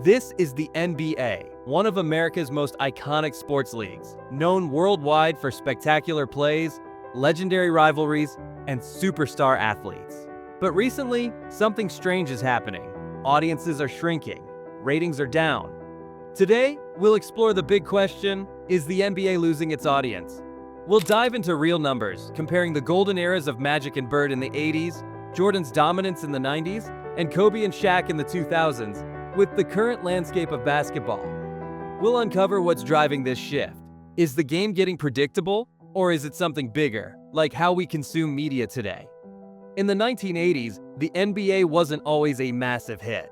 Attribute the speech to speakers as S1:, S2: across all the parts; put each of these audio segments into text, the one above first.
S1: This is the NBA, one of America's most iconic sports leagues, known worldwide for spectacular plays, legendary rivalries, and superstar athletes. But recently, something strange is happening. Audiences are shrinking, ratings are down. Today, we'll explore the big question: is the NBA losing its audience? We'll dive into real numbers, comparing the golden eras of Magic and Bird in the 80s, Jordan's dominance in the 90s, and Kobe and Shaq in the 2000s, with the current landscape of basketball. We'll uncover what's driving this shift. Is the game getting predictable, or is it something bigger, like how we consume media today? In the 1980s, the NBA wasn't always a massive hit.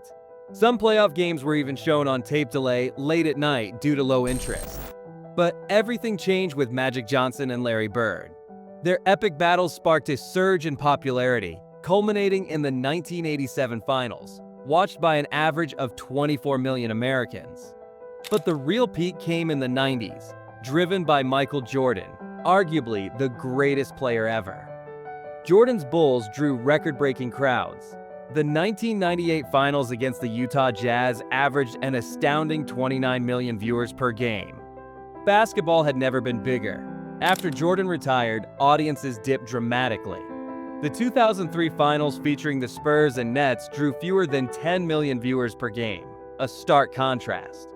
S1: Some playoff games were even shown on tape delay late at night due to low interest. But everything changed with Magic Johnson and Larry Bird. Their epic battles sparked a surge in popularity, culminating in the 1987 finals, watched by an average of 24 million Americans. But the real peak came in the 90s, driven by Michael Jordan, arguably the greatest player ever. Jordan's Bulls drew record-breaking crowds. The 1998 finals against the Utah Jazz averaged an astounding 29 million viewers per game. Basketball had never been bigger. After Jordan retired, audiences dipped dramatically. The 2003 finals featuring the Spurs and Nets drew fewer than 10 million viewers per game, a stark contrast.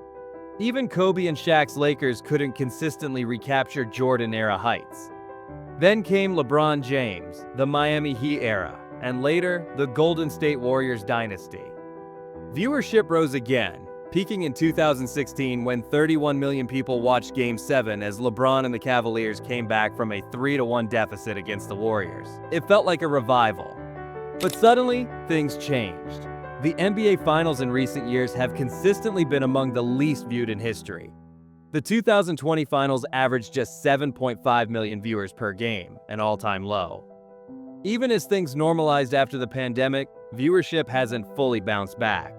S1: Even Kobe and Shaq's Lakers couldn't consistently recapture Jordan-era heights. Then came LeBron James, the Miami Heat era, and later, the Golden State Warriors dynasty. Viewership rose again, peaking in 2016 when 31 million people watched Game 7 as LeBron and the Cavaliers came back from a 3-1 deficit against the Warriors. It felt like a revival. But suddenly, things changed. The NBA Finals in recent years have consistently been among the least viewed in history. The 2020 Finals averaged just 7.5 million viewers per game, an all-time low. Even as things normalized after the pandemic, viewership hasn't fully bounced back.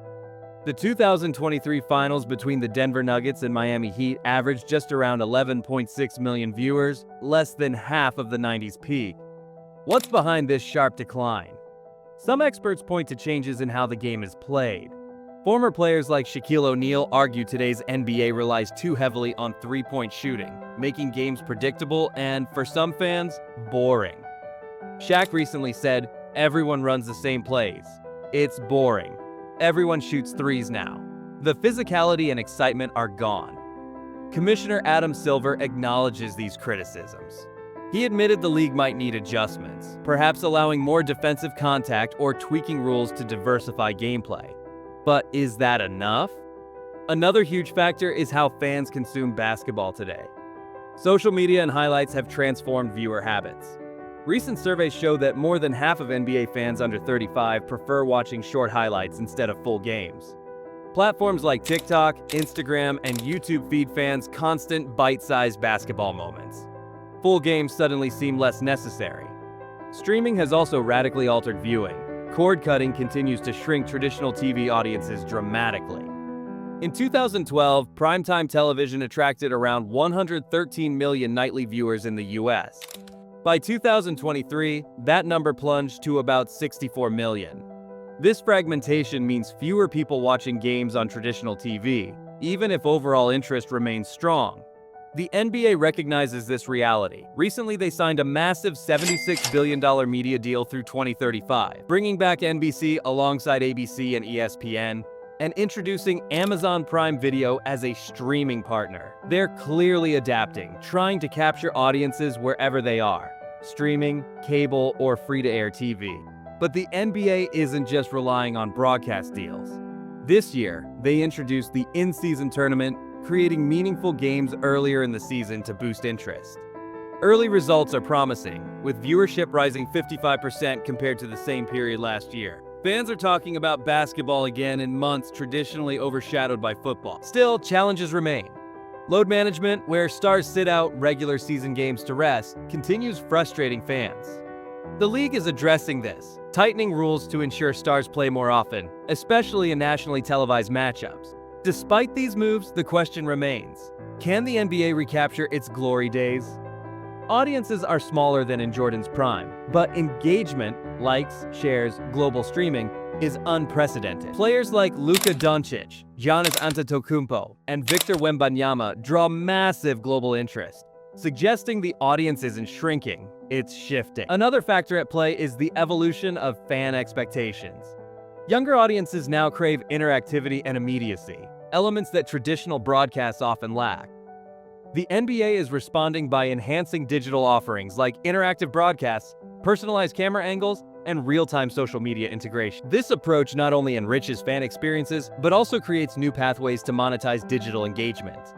S1: The 2023 finals between the Denver Nuggets and Miami Heat averaged just around 11.6 million viewers, less than half of the 90s peak. What's behind this sharp decline? Some experts point to changes in how the game is played. Former players like Shaquille O'Neal argue today's NBA relies too heavily on three-point shooting, making games predictable and, for some fans, boring. Shaq recently said, "Everyone runs the same plays. It's boring. Everyone shoots threes now." The physicality and excitement are gone. Commissioner Adam Silver acknowledges these criticisms. He admitted the league might need adjustments, perhaps allowing more defensive contact or tweaking rules to diversify gameplay. But is that enough? Another huge factor is how fans consume basketball today. Social media and highlights have transformed viewer habits. Recent surveys show that more than half of NBA fans under 35 prefer watching short highlights instead of full games. Platforms like TikTok, Instagram, and YouTube feed fans constant bite-sized basketball moments. Full games suddenly seem less necessary. Streaming has also radically altered viewing. Cord cutting continues to shrink traditional TV audiences dramatically. In 2012, primetime television attracted around 113 million nightly viewers in the US. By 2023, that number plunged to about 64 million. This fragmentation means fewer people watching games on traditional TV, even if overall interest remains strong. The NBA recognizes this reality. Recently, they signed a massive $76 billion media deal through 2035, bringing back NBC alongside ABC and ESPN, and introducing Amazon Prime Video as a streaming partner. They're clearly adapting, trying to capture audiences wherever they are, streaming, cable, or free-to-air TV. But the NBA isn't just relying on broadcast deals. This year, they introduced the in-season tournament, creating meaningful games earlier in the season to boost interest. Early results are promising, with viewership rising 55% compared to the same period last year. Fans are talking about basketball again in months traditionally overshadowed by football. Still, challenges remain. Load management, where stars sit out regular season games to rest, continues frustrating fans. The league is addressing this, tightening rules to ensure stars play more often, especially in nationally televised matchups. Despite these moves, the question remains: can the NBA recapture its glory days? Audiences are smaller than in Jordan's prime, but engagement, likes, shares, global streaming, is unprecedented. Players like Luka Doncic, Giannis Antetokounmpo, and Victor Wembanyama draw massive global interest, suggesting the audience isn't shrinking, it's shifting. Another factor at play is the evolution of fan expectations. Younger audiences now crave interactivity and immediacy, elements that traditional broadcasts often lack. The NBA is responding by enhancing digital offerings like interactive broadcasts, personalized camera angles, and real-time social media integration. This approach not only enriches fan experiences, but also creates new pathways to monetize digital engagement.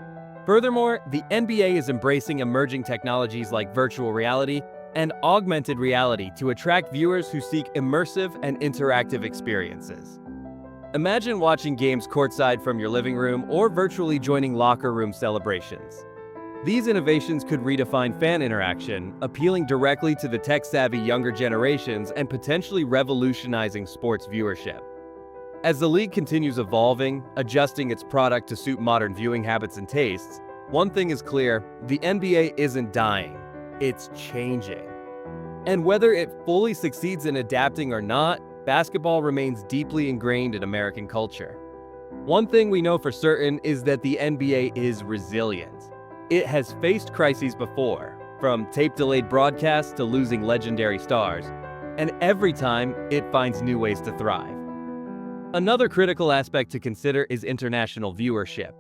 S1: Furthermore, the NBA is embracing emerging technologies like virtual reality and augmented reality to attract viewers who seek immersive and interactive experiences. Imagine watching games courtside from your living room or virtually joining locker room celebrations. These innovations could redefine fan interaction, appealing directly to the tech-savvy younger generations and potentially revolutionizing sports viewership. As the league continues evolving, adjusting its product to suit modern viewing habits and tastes, one thing is clear: the NBA isn't dying, it's changing. And whether it fully succeeds in adapting or not, basketball remains deeply ingrained in American culture. One thing we know for certain is that the NBA is resilient. It has faced crises before, from tape-delayed broadcasts to losing legendary stars, and every time it finds new ways to thrive. Another critical aspect to consider is international viewership.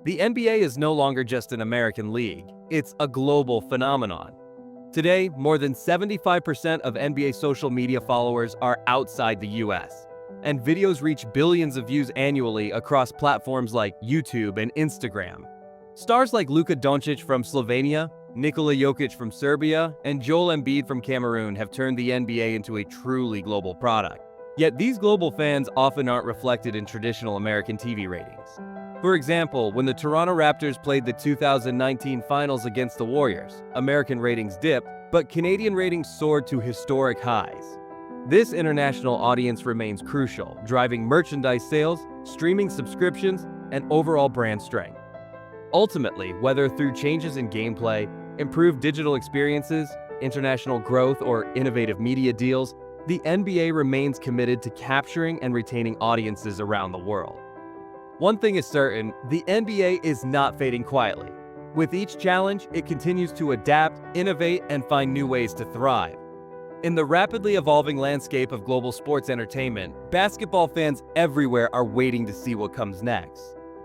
S1: The NBA is no longer just an American league, it's a global phenomenon. Today, more than 75% of NBA social media followers are outside the US, and videos reach billions of views annually across platforms like YouTube and Instagram. Stars like Luka Doncic from Slovenia, Nikola Jokic from Serbia, and Joel Embiid from Cameroon have turned the NBA into a truly global product. Yet these global fans often aren't reflected in traditional American TV ratings. For example, when the Toronto Raptors played the 2019 Finals against the Warriors, American ratings dipped, but Canadian ratings soared to historic highs. This international audience remains crucial, driving merchandise sales, streaming subscriptions, and overall brand strength. Ultimately, whether through changes in gameplay, improved digital experiences, international growth, or innovative media deals, the NBA remains committed to capturing and retaining audiences around the world. One thing is certain: the NBA is not fading quietly. With each challenge, it continues to adapt, innovate, and find new ways to thrive. In the rapidly evolving landscape of global sports entertainment, basketball fans everywhere are waiting to see what comes next.